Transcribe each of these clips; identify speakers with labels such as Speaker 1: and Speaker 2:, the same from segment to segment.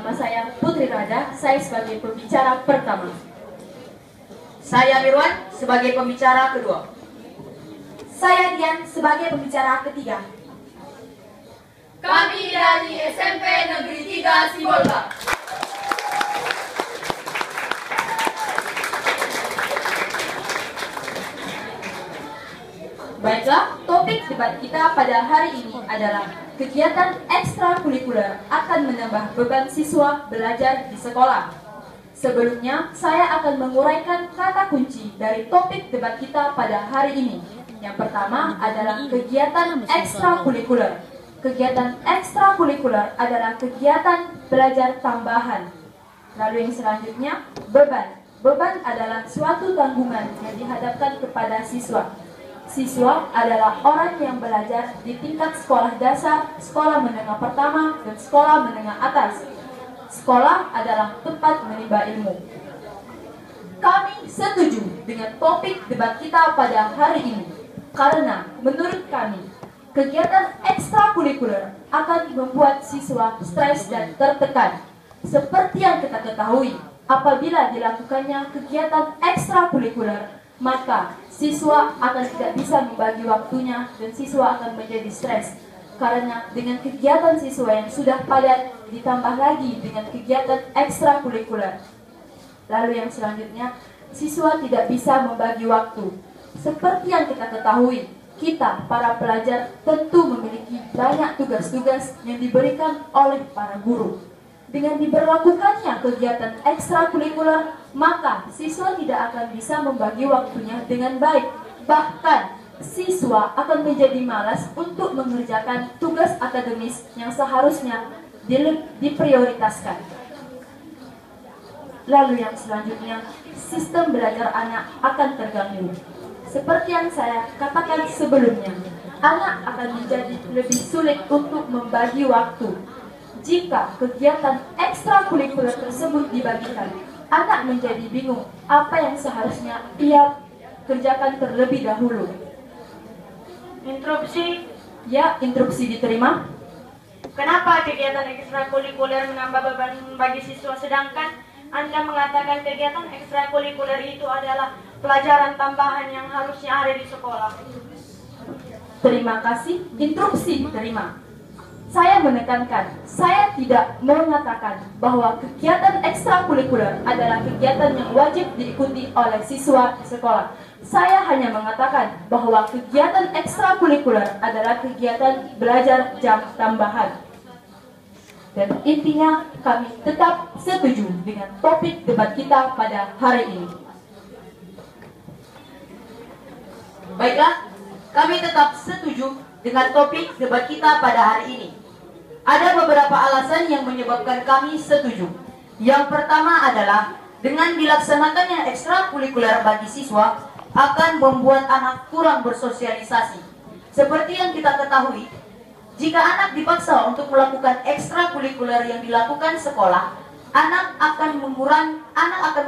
Speaker 1: Nama saya Putri Raja, saya sebagai pembicara pertama.
Speaker 2: Saya Mirwan sebagai pembicara kedua.
Speaker 3: Saya Dian sebagai pembicara ketiga.
Speaker 4: Kami dari SMP Negeri 3 Sibolga.
Speaker 1: Baiklah, topik debat kita pada hari ini adalah kegiatan ekstrakurikuler akan menambah beban siswa belajar di sekolah. Sebelumnya, saya akan menguraikan kata kunci dari topik debat kita pada hari ini. Yang pertama adalah kegiatan ekstrakurikuler. Kegiatan ekstrakurikuler adalah kegiatan belajar tambahan. Lalu yang selanjutnya, beban. Beban adalah suatu tanggungan yang dihadapkan kepada siswa. Siswa adalah orang yang belajar di tingkat sekolah dasar, sekolah menengah pertama, dan sekolah menengah atas. Sekolah adalah tempat menimba ilmu. Kami setuju dengan topik debat kita pada hari ini, karena menurut kami, kegiatan ekstrakurikuler akan membuat siswa stres dan tertekan. Seperti yang kita ketahui, apabila dilakukannya kegiatan ekstrakurikuler, maka siswa akan tidak bisa membagi waktunya dan siswa akan menjadi stres. Karena dengan kegiatan siswa yang sudah padat ditambah lagi dengan kegiatan ekstrakurikuler. Lalu yang selanjutnya, siswa tidak bisa membagi waktu. Seperti yang kita ketahui, kita para pelajar tentu memiliki banyak tugas-tugas yang diberikan oleh para guru. Dengan diberlakukannya kegiatan ekstrakurikuler, maka siswa tidak akan bisa membagi waktunya dengan baik. Bahkan, siswa akan menjadi malas untuk mengerjakan tugas akademis yang seharusnya diprioritaskan. Lalu yang selanjutnya, sistem belajar anak akan terganggu. Seperti yang saya katakan sebelumnya, anak akan menjadi lebih sulit untuk membagi waktu. Jika kegiatan ekstrakurikuler tersebut dibagikan, anak menjadi bingung apa yang seharusnya ia kerjakan terlebih dahulu.
Speaker 5: Interupsi.
Speaker 1: Ya, interupsi diterima.
Speaker 5: Kenapa kegiatan ekstrakurikuler menambah beban bagi siswa, sedangkan Anda mengatakan kegiatan ekstrakurikuler itu adalah pelajaran tambahan yang harusnya ada di sekolah?
Speaker 1: Terima kasih, interupsi diterima. Saya menekankan, saya tidak mengatakan bahwa kegiatan ekstrakurikuler adalah kegiatan yang wajib diikuti oleh siswa di sekolah. Saya hanya mengatakan bahwa kegiatan ekstrakurikuler adalah kegiatan belajar jam tambahan. Dan intinya, kami tetap setuju dengan topik debat kita pada hari ini.
Speaker 2: Baiklah, kami tetap setuju dengan topik debat kita pada hari ini. Ada beberapa alasan yang menyebabkan kami setuju. Yang pertama adalah dengan dilaksanakannya ekstrakurikuler bagi siswa akan membuat anak kurang bersosialisasi. Seperti yang kita ketahui, jika anak dipaksa untuk melakukan ekstrakurikuler yang dilakukan sekolah, anak akan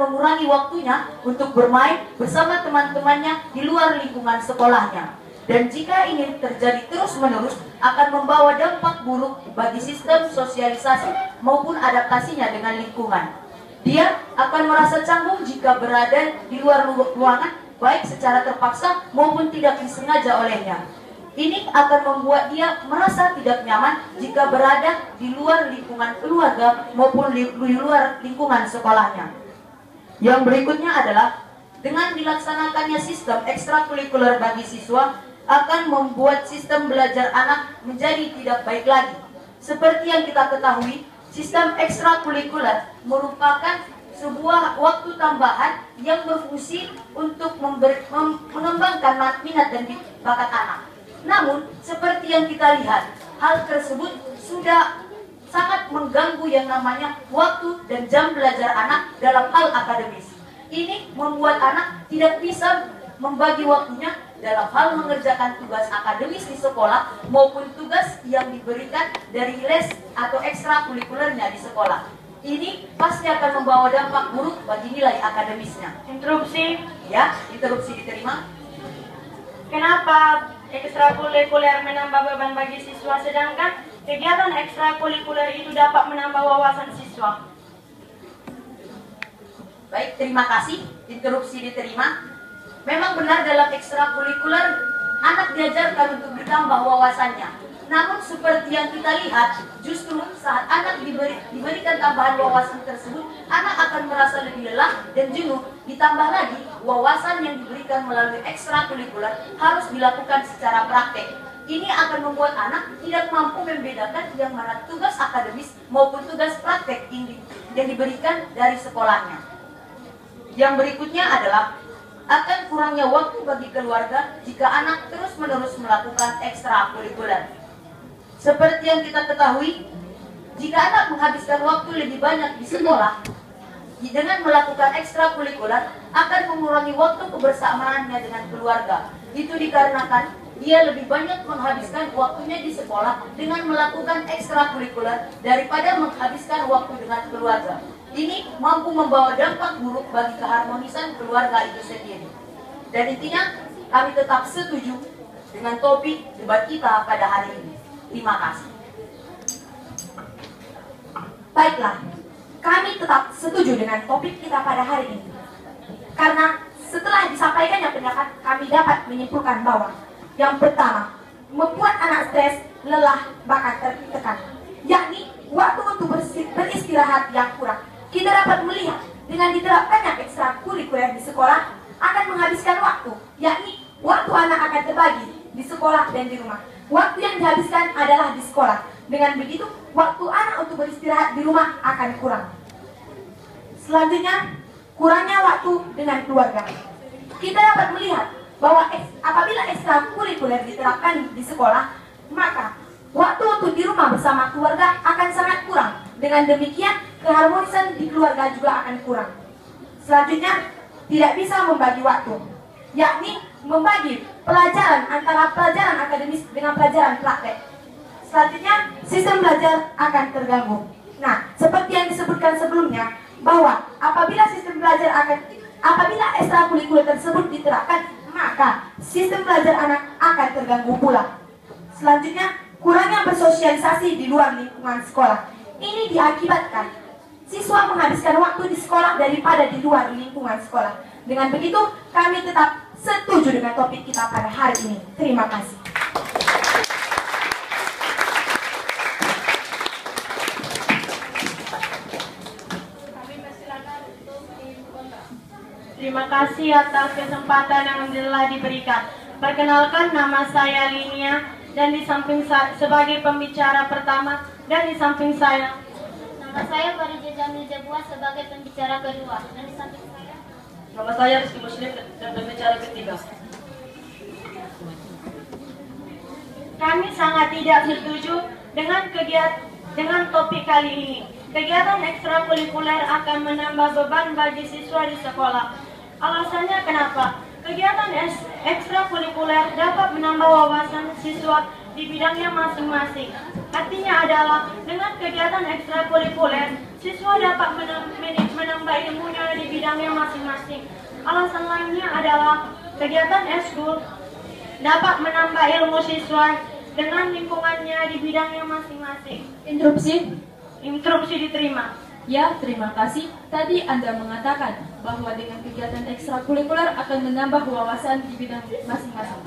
Speaker 2: mengurangi waktunya untuk bermain bersama teman-temannya di luar lingkungan sekolahnya. Dan jika ini terjadi terus-menerus, akan membawa dampak buruk bagi sistem sosialisasi maupun adaptasinya dengan lingkungan. Dia akan merasa canggung jika berada di luar ruangan, baik secara terpaksa maupun tidak disengaja olehnya. Ini akan membuat dia merasa tidak nyaman jika berada di luar lingkungan keluarga maupun di luar lingkungan sekolahnya. Yang berikutnya adalah dengan dilaksanakannya sistem ekstrakurikuler bagi siswa akan membuat sistem belajar anak menjadi tidak baik lagi. Seperti yang kita ketahui, sistem ekstrakurikuler merupakan sebuah waktu tambahan yang berfungsi untuk mengembangkan minat dan bakat anak. Namun, seperti yang kita lihat, hal tersebut sudah sangat mengganggu yang namanya waktu dan jam belajar anak dalam hal akademis. Ini membuat anak tidak bisa membagi waktunya dalam hal mengerjakan tugas akademis di sekolah maupun tugas yang diberikan dari les atau ekstrakurikulernya di sekolah. Ini pasti akan membawa dampak buruk bagi nilai akademisnya.
Speaker 5: Interupsi.
Speaker 2: Ya, interupsi diterima.
Speaker 5: Kenapa ekstrakurikuler menambah beban bagi siswa, sedangkan kegiatan ekstrakurikuler itu dapat menambah wawasan siswa.
Speaker 2: Baik, terima kasih. Interupsi diterima. Memang benar dalam ekstrakurikuler anak diajarkan untuk bertambah wawasannya. Namun seperti yang kita lihat, justru saat anak diberikan tambahan wawasan tersebut, anak akan merasa lebih lelah dan jenuh. Ditambah lagi, wawasan yang diberikan melalui ekstrakurikuler harus dilakukan secara praktek. Ini akan membuat anak tidak mampu membedakan yang mana tugas akademis maupun tugas praktek yang diberikan dari sekolahnya. Yang berikutnya adalah akan kurangnya waktu bagi keluarga jika anak terus-menerus melakukan ekstrakurikuler. Seperti yang kita ketahui, jika anak menghabiskan waktu lebih banyak di sekolah dengan melakukan ekstrakurikuler akan mengurangi waktu kebersamaannya dengan keluarga. Itu dikarenakan dia lebih banyak menghabiskan waktunya di sekolah dengan melakukan ekstrakurikuler daripada menghabiskan waktu dengan keluarga. Ini mampu membawa dampak buruk bagi keharmonisan keluarga itu sendiri. Dan intinya, kami tetap setuju dengan topik debat kita pada hari ini. Terima kasih.
Speaker 3: Baiklah, kami tetap setuju dengan topik kita pada hari ini. Karena setelah disampaikannya pendapat, kami dapat menyimpulkan bahwa yang pertama, membuat anak stres, lelah, bahkan tertekan, yakni waktu untuk beristirahat yang kurang. Kita dapat melihat dengan diterapkannya ekstrakurikuler di sekolah akan menghabiskan waktu, yakni waktu anak akan terbagi di sekolah dan di rumah. Waktu yang dihabiskan adalah di sekolah. Dengan begitu, waktu anak untuk beristirahat di rumah akan kurang. Selanjutnya, kurangnya waktu dengan keluarga. Kita dapat melihat bahwa apabila ekstrakurikuler diterapkan di sekolah, maka waktu untuk di rumah bersama keluarga akan sangat kurang. Dengan demikian, keharmonisan di keluarga juga akan kurang. Selanjutnya, tidak bisa membagi waktu, yakni membagi pelajaran antara pelajaran akademis dengan pelajaran praktek. Selanjutnya, sistem belajar akan terganggu. Nah, seperti yang disebutkan sebelumnya, bahwa apabila ekstrakurikuler tersebut diterapkan, maka sistem belajar anak akan terganggu pula. Selanjutnya, kurangnya bersosialisasi di luar lingkungan sekolah. Ini diakibatkan siswa menghabiskan waktu di sekolah daripada di luar lingkungan sekolah. Dengan begitu, kami tetap setuju dengan topik kita pada hari ini. Terima kasih.
Speaker 5: Terima kasih atas kesempatan yang telah diberikan. Perkenalkan, nama saya Linia dan di samping saya sebagai pembicara pertama dan di samping saya
Speaker 6: nama saya Farija Jamil Jabua sebagai pembicara kedua dan di samping saya
Speaker 2: Nama saya Rizky Muslim dan pembicara ketiga.
Speaker 5: Kami sangat tidak setuju dengan topik kali ini. Kegiatan ekstrakurikuler akan menambah beban bagi siswa di sekolah. Alasannya kenapa? Kegiatan ekstrakurikuler dapat menambah wawasan siswa di bidangnya masing-masing. Artinya adalah dengan kegiatan ekstrakurikuler, siswa dapat menambah ilmunya di bidangnya masing-masing. Alasan lainnya adalah kegiatan eskul dapat menambah ilmu siswa dengan lingkungannya di bidangnya masing-masing. Interupsi diterima.
Speaker 1: Ya, terima kasih. Tadi Anda mengatakan bahwa dengan kegiatan ekstrakurikuler akan menambah wawasan di bidang masing-masing.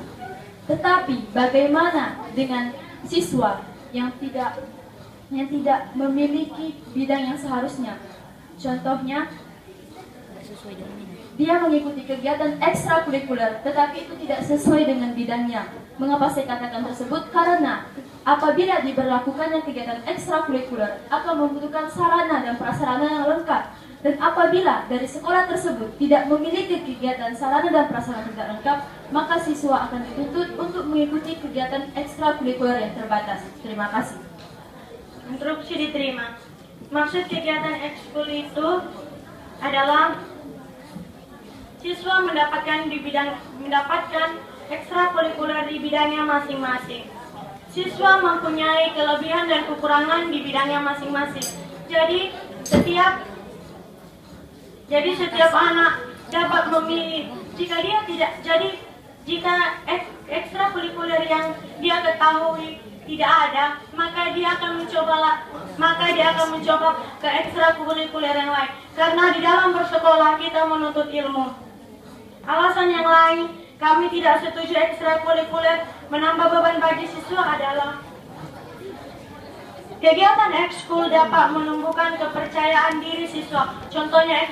Speaker 1: Tetapi bagaimana dengan siswa yang tidak memiliki bidang yang seharusnya? Contohnya, dia mengikuti kegiatan ekstrakurikuler, tetapi itu tidak sesuai dengan bidangnya. Mengapa saya katakan tersebut? Karena apabila diberlakukannya kegiatan ekstrakurikuler akan membutuhkan sarana dan prasarana yang lengkap. Dan apabila dari sekolah tersebut tidak memiliki kegiatan sarana dan prasarana yang lengkap, maka siswa akan dituntut untuk mengikuti kegiatan ekstrakurikuler yang terbatas. Terima kasih.
Speaker 5: Interupsi diterima. Maksud kegiatan ekskul itu adalah siswa mendapatkan ekstrakurikuler di bidangnya masing-masing. Siswa mempunyai kelebihan dan kekurangan di bidangnya masing-masing. Jadi setiap anak dapat memilih. Jika ekstrakurikuler yang dia ketahui tidak ada, maka dia akan mencoba ke ekstrakurikuler yang lain. Karena di dalam bersekolah kita menuntut ilmu. Alasan yang lain kami tidak setuju ekstrakurikuler menambah beban bagi siswa adalah kegiatan ekskul dapat menumbuhkan kepercayaan diri siswa. Contohnya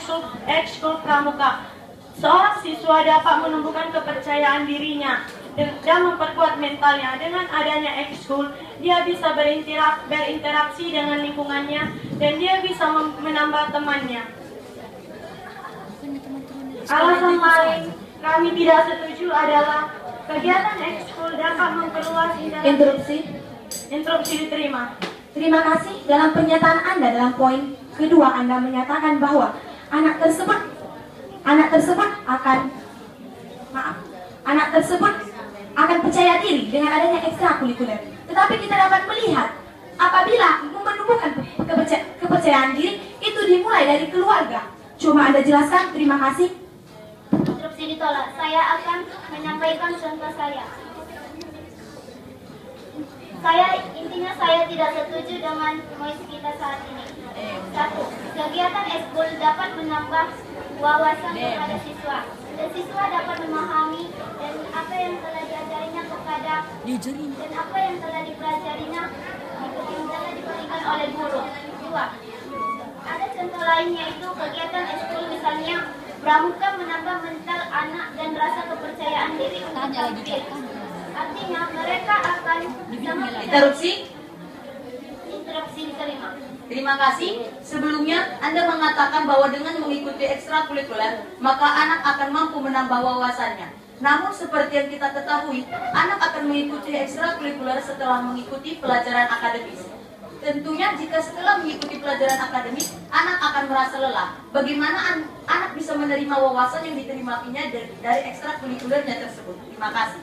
Speaker 5: ekskul pramuka. Seorang siswa dapat menumbuhkan kepercayaan dirinya dan memperkuat mentalnya. Dengan adanya ekskul, dia bisa berinteraksi dengan lingkungannya dan dia bisa menambah temannya. Alasan lain kami tidak setuju adalah kegiatan ekskul dapat memperluas interupsi diterima.
Speaker 3: Terima kasih. Dalam pernyataan Anda dalam poin kedua, Anda menyatakan bahwa anak tersebut akan percaya diri dengan adanya ekstrakurikuler. Tetapi kita dapat melihat apabila menumbuhkan kepercayaan diri itu dimulai dari keluarga. Cuma Anda jelaskan. Terima kasih.
Speaker 6: Interupsi ditolak. Saya akan menyampaikan contoh saya. Saya tidak setuju dengan noise kita saat ini. 1. Kegiatan ekskul dapat menambah wawasan kepada siswa, dan siswa dapat memahami dan apa yang telah diajarinya dan apa yang telah dipelajarinya yang telah diberikan oleh guru. 2. Ada contoh lain, yaitu kegiatan ekskul misalnya pramuka menambah mental anak dan rasa kepercayaan diri untuk tampil. Artinya mereka akan interupsi diterima.
Speaker 2: Terima kasih. Sebelumnya Anda mengatakan bahwa dengan mengikuti ekstrakurikuler maka anak akan mampu menambah wawasannya. Namun seperti yang kita ketahui, anak akan mengikuti ekstrakurikuler setelah mengikuti pelajaran akademis. Tentunya jika setelah mengikuti pelajaran akademis anak akan merasa lelah, bagaimana anak bisa menerima wawasan yang diterimanya dari ekstrakurikulernya tersebut? Terima kasih.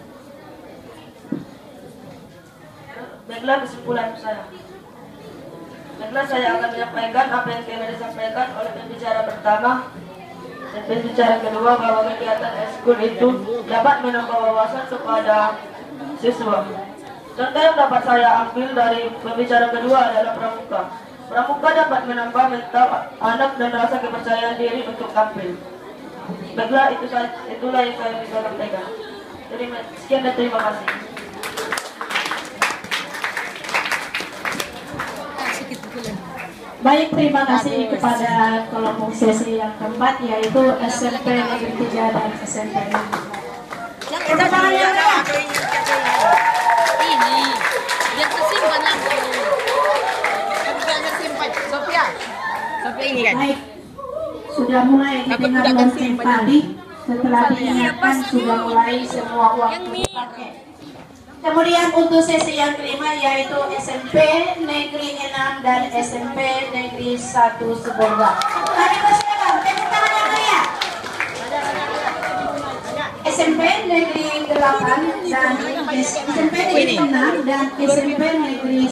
Speaker 5: Baiklah, kesimpulan saya. Baiklah, saya akan menyampaikan apa yang telah disampaikan oleh pembicara pertama dan pembicara kedua, bahwa kegiatan ekskul itu dapat menambah wawasan kepada siswa. Contoh yang dapat saya ambil dari pembicara kedua adalah pramuka. Pramuka dapat menambah mental anak dan rasa kepercayaan diri untuk tampil. Baiklah, itulah yang saya bisa sampaikan. Sekian dan terima kasih.
Speaker 3: Baik, terima kasih kepada kelompok sesi yang keempat, yaitu SMP Negeri 3 dan SMP Negeri 5. Tepuk tangan yang meriah.
Speaker 4: Ini biar tersimpan lagi. Biar tersimpan. Sophia ini kan.
Speaker 3: Baik, sudah mulai didengar lonceng tadi. Setelah diingatkan sudah mulai semua waktu dipakai. Kemudian untuk sesi yang kelima, yaitu SMP Negeri 6 dan SMP Negeri 1 Sebolga. Kami persilakan, tepuk tangan yang meriah. SMP Negeri 8 dan SMP Negeri 6 dan SMP Negeri